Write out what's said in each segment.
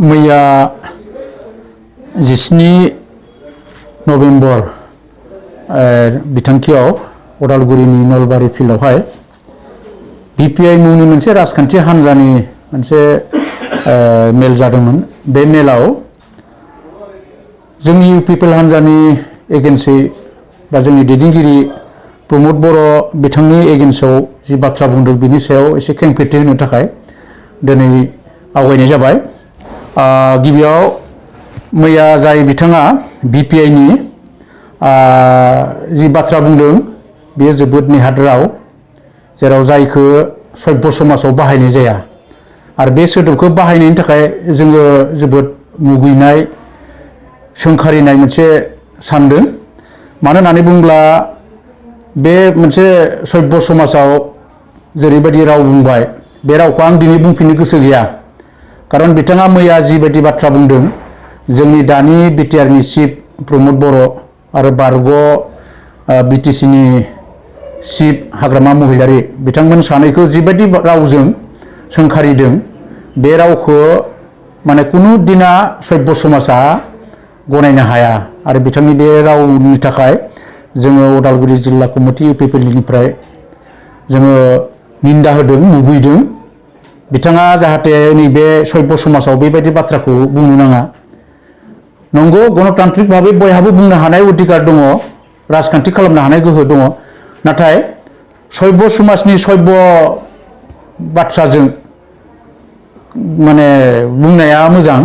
मैया 17 नभेम्बर बिथांखियाव उदालगुरिनि नलबारि फिल्डआवहाय BPI मुंनि मोनसे राजखान्थि हान्जानि मोनसे मेल जादोंमोन। बे मेलाव जोंनि इउ पिपल हान्जानि एगेन्सै बा जोंनि दैदेनगिरि प्रमद बर' बिथांनि एगेन्सआव जि बाथ्रा बुंदों बिनि सायाव एसे खेंफोरथि होनो थाखाय दिनै आवगायनाय जाबाय। गिबियाव मैया जाय बिथाङा BPI नि जि बाथ्रा बुंदों बेयो जोबोद नेहाद राव, जेराव जायखौ सभ्य समाजाव बाहायनाय जाया आरो बे सोदोबखौ बाहायनायनि थाखाय जोङो जोबोद मुगैनाय सोंखारिनाय मोनसे सानदों। मानो होननानै बुङोब्ला बे मोनसे सभ्य समाजाव जेरैबायदि राव बुंबाय बे रावखौ आं दिनै बुंफिननो गोसो गैया, खारन बिथाङा मैया जिबायदि बाथ्रा बुंदों जोंनि दानि BTR नि चिफ प्रमद बर' आरो बारग' BTC नि चिफ हाग्रामा महिलारि बिथांमोन सानैखौ जिबायदि रावजों सोंखारिदों बे रावखौ माने कुनु दिना सभ्य समाजा गनायनो हाया आरो बिथांनि बे रावनि थाखाय जोङो उदालगुरि जिल्ला कमिटि UPPL निफ्राय जोङो निन्दा होदों, मुगैदों। बिथाङा जाहाथे नैबे सभ्य समाजाव बेबायदि बाथ्राखौ बुंनो नाङा। नंगौ, गणतान्त्रिक भाबै बयहाबो बुंनो हानाय अधिकार दङ, राजखान्थि खालामनो हानाय गोहो दङ, नाथाय सभ्य समाजनि सभ्य बाथ्राजों माने बुंनाया मोजां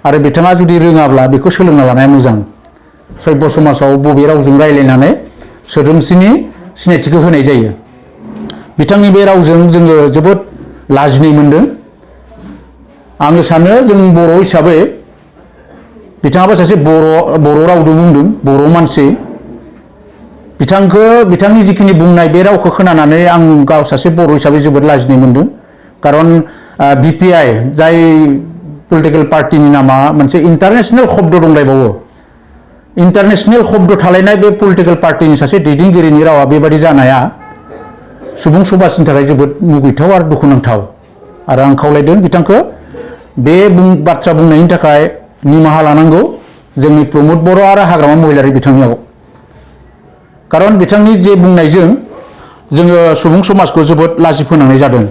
आरो बिथाङा जुदि रोङाब्ला बेखौ सोलोंना लानाया मोजां। सभ्य समाजाव बबे रावजों रायलायनानै सोद्रोमसिनि सिनायथिखौ होनाय जायो। बिथांनि बे रावजों जोङो जोबोद लाजिनाय मोनदों। आङो सानो जों बर' हिसाबै बिथाङाबो सासे बर' रावजों बुंदों, बर' मानसि। बिथांनि जिखिनि बुंनाय बे रावखौ खोनानानै आं गाव सासे बर' हिसाबै जोबोद लाजिनाय मोनदों। खारन BPI जाय पलिटिकेल पार्टिनि नामा मोनसे इन्टारनेशनेल शब्द दंलायबावो। इन्टारनेशनेल शब्द थालायनाय बे पलिटिकेल पार्टिनि सासे दैदेनगिरिनि रावा बेबादि जानाया सुबुं समाजनि थाखाय जोबोद मुगैथाव आरो दुखुनांथाव। आरो आं खावलायदों बिथांखौ बे बाथ्रा बुंनायनि थाखाय निमाहा लानांगौ जोंनि प्रमद बर' आरो हाग्रामा महिलारि बिथांनियाव। खारन बिथांनि जे बुंनायजों जोङो सुबुं समाजखौ जोबोद लाजिफोनांनाय जादों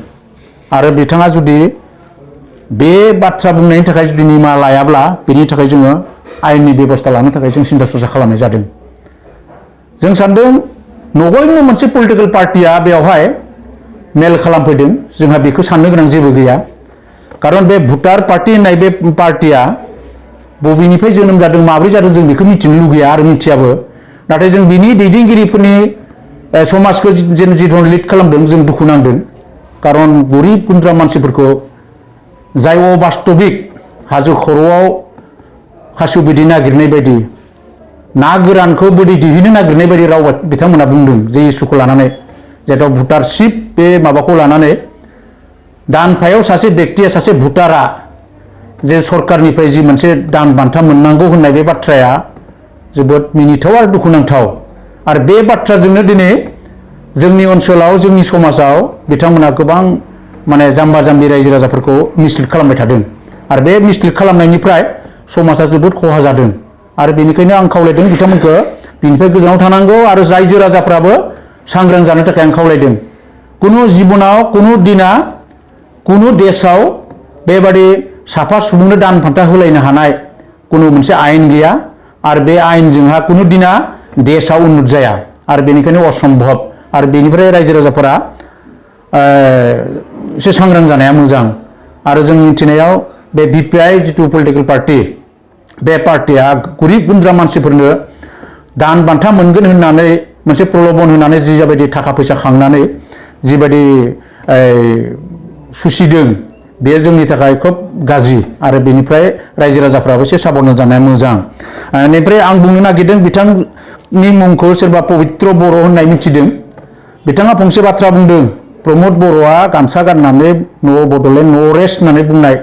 आरो बिथाङा जुदि बे बाथ्रा बुंनायनि थाखाय जुदि निमाहा लायाब्ला बेनि थाखाय जोङो आयेननि बेबस्था लानो थाखाय जों सिन्था सरसा खालामनाय जादों। जों सानदों नगयनो मोनसे पलिटिकेल पार्टिया बेवहाय मेल खालामफैदों, जोंहा बेखौ साननो गोनां जेबो गैया। खारन बे भुटार पार्टी होननाय बे पार्टिया बबेनिफ्राय जोनोम जादों, माब्रै जादों जों बेखौ मिथिनो लुगैया आरो मिथियाबो। नाथाय जों बिनि दैदेनगिरिफोरनि समाजखौ जिथु लिड खालामदों जों दुखु नांदों। खारन गरिब गुन्द्रा मानसिफोरखौ जाय अबास्तबिक हाजो खर'आव खासेव बिदै नागिरनाय बायदि ना गोरानखौ बोदै दिहुननो नागिरनाय बायदि राव बिथांमोना बुंदों जे इसुखौ लानानै, जेराव भुटारशिप बे माबाखौ लानानै दानफायाव सासे बेक्तिया सासे भुटारा जे सरकारनिफ्राय जि मोनसे दान बान्था मोननांगौ होननाय बे बाथ्राया जोबोद मिनिथाव आरो दुखुनांथाव। आरो बे बाथ्राजोंनो दिनै जोंनि ओनसोलाव जोंनि समाजाव बिथांमोना गोबां माने जाम्बा जाम्बि रायजो राजाफोरखौ मिसलिड खालामबाय थादों आरो बे मिसलिड खालामनायनिफ्राय समाजा जोबोद खहा जादों। आरो बेनिखायनो आं खावलायदों बिथांमोनखौ बिनिफ्राय गोजानाव थानांगौ आरो रायजो राजाफ्राबो सांग्रां जानो थाखाय आं खावलायदों। कुनु जिबनाव कुनु दिना कुनु देशआव बेबादि साफा सुबुंनो दान बान्था होलायनो हानाय कुनु मोनसे आयेन गैया आरो बे आयेनजोंहा कुनु दिना देशआ उन्नत जाया आरो बेनिखायनो असम्भब। आरो बेनिफ्राय रायजो राजाफोरा एसे सांग्रां जानाया मोजां। आरो जों मिथिनायाव बे BPI जिथु पलिटिकेल पार्टि बे पार्टिया गरिब गुन्द्रा मानसिफोरनो दान बान्था मोनगोन होननानै मोनसे प्रलबन होनानै जिबायदि थाखा फैसा खांनानै जिबायदि सुसिदों बे जोंनि थाखाय खोब गाज्रि आरो बेनिफ्राय रायजो राजाफ्राबो एसे साबधान जानाया मोजां। बेनिफ्राय आं बुंनो नागिरदों बिथांनि मुंखौ सोरबा पबित्र बर' होननाय मिथिदों। बिथाङा फंसे बाथ्रा बुंदों, प्रमद बर'आ गामसा गाननानै नो बड'लेण्ड नो रेस्ट होननानै बुंनाय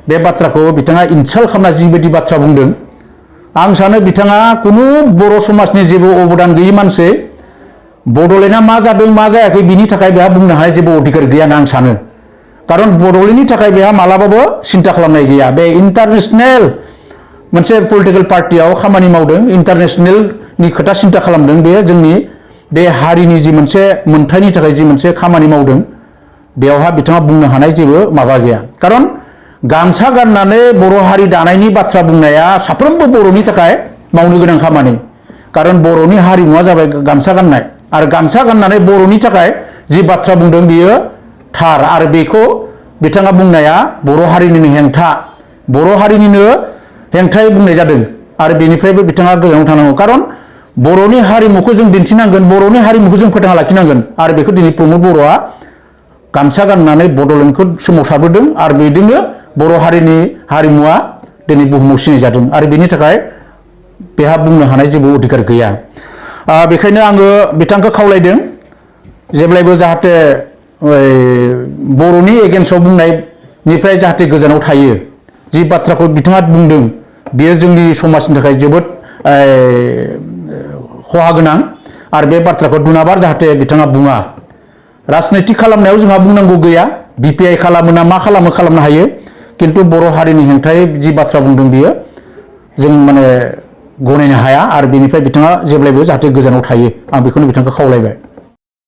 बे बाथ्राखौ बिथाङा इनसाल्ट खालामना जिबायदि बाथ्रा बुंदों, आं सानो बिथाङा कुनु बर' समाजनि जेबो अबदान गैयै मानसि। बड'लेण्डआ मा जादों मा जायाखै बिनि थाखाय बेहा बुंनो हानाय जेबो अधिकार गैया होनना आं सानो। खारन बड'लेण्डनि थाखाय बेहा मालाबाबो सिन्था खालामनाय गैया बे इन्टारनेशनेल मोनसे पलिटिकल पार्टियाव खामानि मावदों इन्टारनेशनेलनि खोथा सिन्था खालामदों बे जोंनि बे हारिनि जि मोनसे मोनथायनि थाखाय जि मोनसे खामानि मावदों बेयावहा बिथाङा बुंनो हानाय जेबो माबा गैया खारन गामसा गाननानै बर' हारि दानायनि बाथ्रा बुंनाया साफ्रोमबो बर'नि थाखाय मावनो गोनां खामानि खारन बर'नि हारिमुवा जाबाय गामसा गाननाय आरो गामसा गाननानै बर'नि थाखाय जि बाथ्रा बुंदों बियो थार आरो बेखौ बिथाङा बुंनाया बर' हारिनिनो हेंथा बर' हारिनिनो हेंथायै बुंनाय जादों आरो बेनिफ्रायबो बिथाङा गोजानाव थानांगौ खारन बर'नि हारिमुखौ जों दिन्थिनांगोन बर'नि हारिमुखौ जों फोथांना लाखिनांगोन आरो बेखौ दिनै प्रमद बर'आ गामसा गाननानै बड'लेण्डखौ सोमावसारबोदों आरो बेजोंनो बर' हारिनि हारिमुवा दिनै बुहुमाव सिनायजादों आरो बेनि थाखाय बेहा बुंनो हानाय जेबो अधिकार गैया बेखायनो आङो बिथांखौ खावलायदों जेब्लायबो जाहाथे बर'नि एगेन्स्टआव बुंनायनिफ्राय जाहाथे गोजानाव थायो जि बाथ्राखौ बिथाङा बुंदों बेयो जोंनि समाजनि थाखाय जोबोद खहा गोनां आरो बे बाथ्राखौ दुनाबार जाहाथे बिथाङा बुङा राजनितिक खालामनायाव जोंहा बुंनांगौ गैया बिपिआइ खालामो ना मा खालामो खालामनो हायो किन्तु बर' हारिनि हेंथायै जि बाथ्रा बुंदों बियो जों माने गनायनो हाया आरो बेनिफ्राय बिथाङा जेब्लायबो जाहाथे गोजानाव थायो आं बेखौनो बिथांखौ खावलायबाय